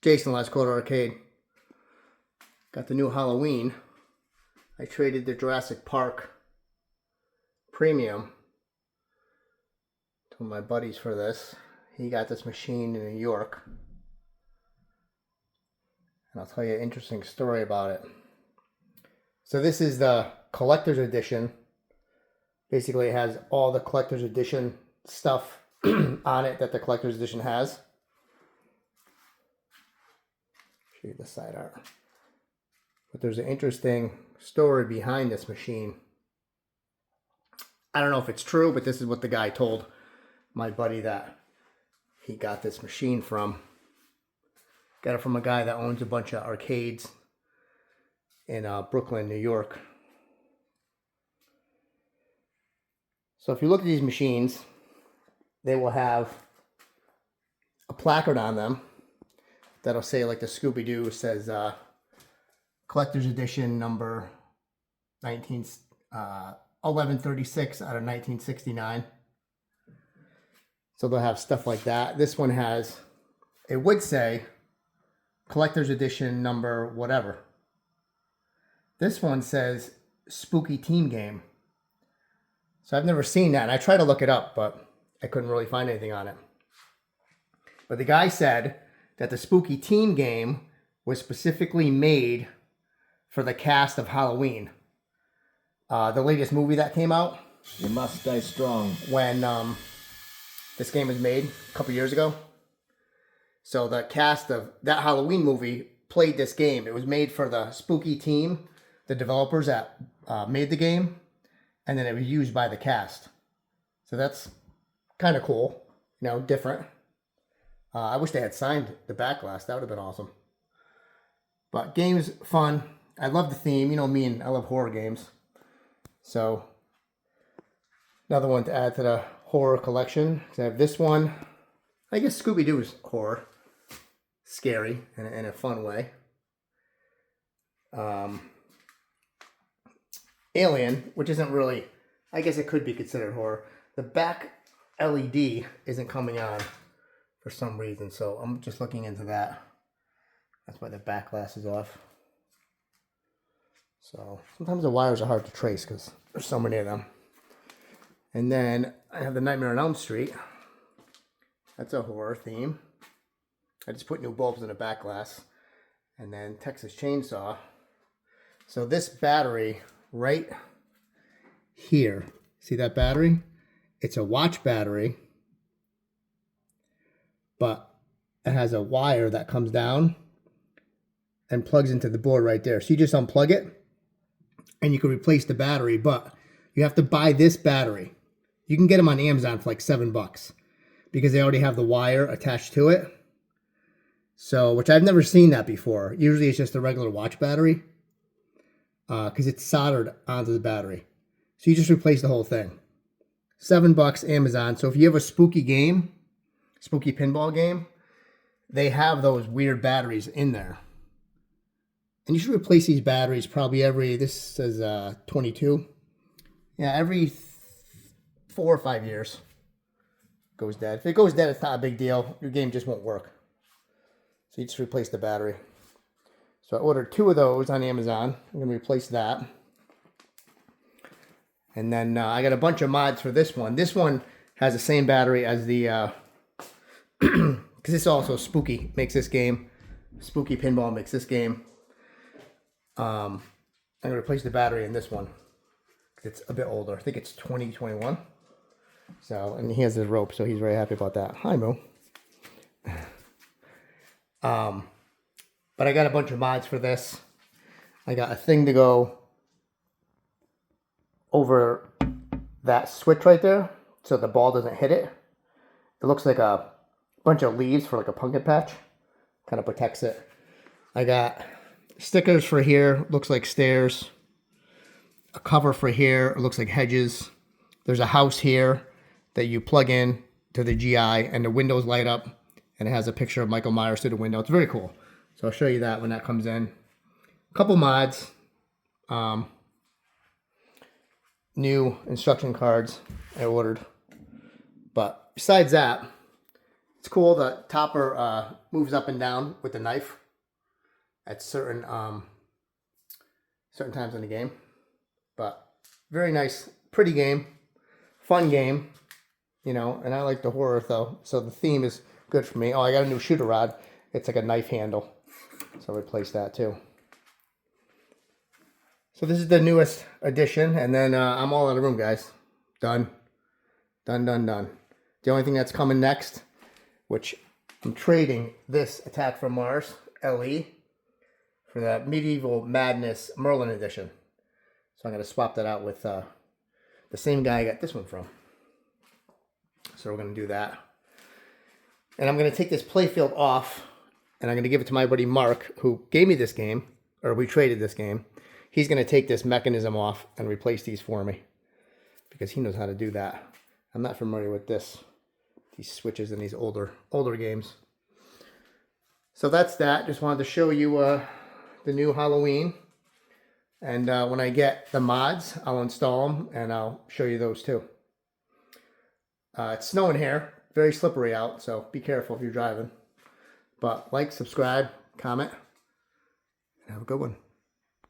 Jason, Last Quarter Arcade. Got the new Halloween. I traded the Jurassic Park Premium to my buddies for this. He got this machine in New York. And I'll tell you an interesting story about it. So this is the collector's edition. Basically it has all the collector's edition stuff on it that the collector's edition has. Show you the side art. But there's an interesting story behind this machine. I don't know if it's true, but this is what the guy told my buddy that he got this machine from. Got it from a guy that owns a bunch of arcades in Brooklyn, New York. So if you look at these machines, they will have a placard on them that'll say, like the Scooby-Doo says, collector's edition number 1136 out of 1969. So they'll have stuff like that. This one has, it would say collector's edition number whatever. This one says spooky team game. So I've never seen that. And I tried to look it up, but I couldn't really find anything on it. But the guy said that the spooky team game was specifically made for the cast of Halloween. The latest movie that came out. You must stay strong. When this game was made a couple years ago. So the cast of that Halloween movie played this game. It was made for the spooky team, the developers that made the game. And then it was used by the cast. So that's kind of cool. You know, different. I wish they had signed the back glass. That would have been awesome. But game's fun. I love the theme. You know me, and I love horror games. So, another one to add to the horror collection. So I have this one. I guess Scooby-Doo is horror. Scary in a fun way. Alien, which isn't really, I guess it could be considered horror. The back LED isn't coming on for some reason, so I'm just looking into that. That's why the back glass is off. So sometimes the wires are hard to trace because there's so many of them. And then I have the Nightmare on Elm Street. That's a horror theme. I just put new bulbs in the back glass. And then Texas Chainsaw. So this battery right here, see that battery? It's a watch battery, but it has a wire that comes down and plugs into the board right there. So you just unplug it and you can replace the battery, but you have to buy this battery. You can get them on Amazon for like $7 because they already have the wire attached to it. So, which I've never seen that before. Usually it's just a regular watch battery because it's soldered onto the battery. So you just replace the whole thing. $7 Amazon. So if you have a spooky game, spooky pinball game, they have those weird batteries in there. And you should replace these batteries probably every, this says 22. Yeah, every 4 or 5 years. Goes dead. If it goes dead, it's not a big deal. Your game just won't work. So you just replace the battery. So I ordered 2 of those on Amazon. I'm going to replace that. And then I got a bunch of mods for this one. This one has the same battery as the, because it's also spooky, makes this game. Spooky pinball makes this game. I'm going to replace the battery in this one. It's a bit older. I think it's 2021. So, and he has his rope, so he's very happy about that. Hi, Mo. But I got a bunch of mods for this. I got a thing to go over that switch right there so the ball doesn't hit it. It looks like a bunch of leaves for like a pumpkin patch. Kind of protects it. I got stickers for here. Looks like stairs. A cover for here. It looks like hedges. There's a house here that you plug in to the GI and the windows light up. And it has a picture of Michael Myers through the window. It's very cool. So I'll show you that when that comes in. A couple mods. New instruction cards I ordered. But besides that, It's cool. The topper moves up and down with the knife at certain times in the game. But very nice, pretty game, fun game, you know. And I like the horror though, so the theme is good for me. Oh, I got a new shooter rod. It's like a knife handle, so I replaced that too. So this is the newest edition, and then I'm all out of room, guys. Done. Done, done, done. The only thing that's coming next, which I'm trading this Attack from Mars LE for the Medieval Madness Merlin edition. So I'm going to swap that out with the same guy I got this one from. So we're going to do that. And I'm going to take this playfield off, and I'm going to give it to my buddy Mark, who gave me this game, or we traded this game. He's going to take this mechanism off and replace these for me, because he knows how to do that. I'm not familiar with these switches in these older games. So that's that. Just wanted to show you the new Halloween. And when I get the mods, I'll install them and I'll show you those too. It's snowing here. Very slippery out, so be careful if you're driving. But like, subscribe, comment, and have a good one.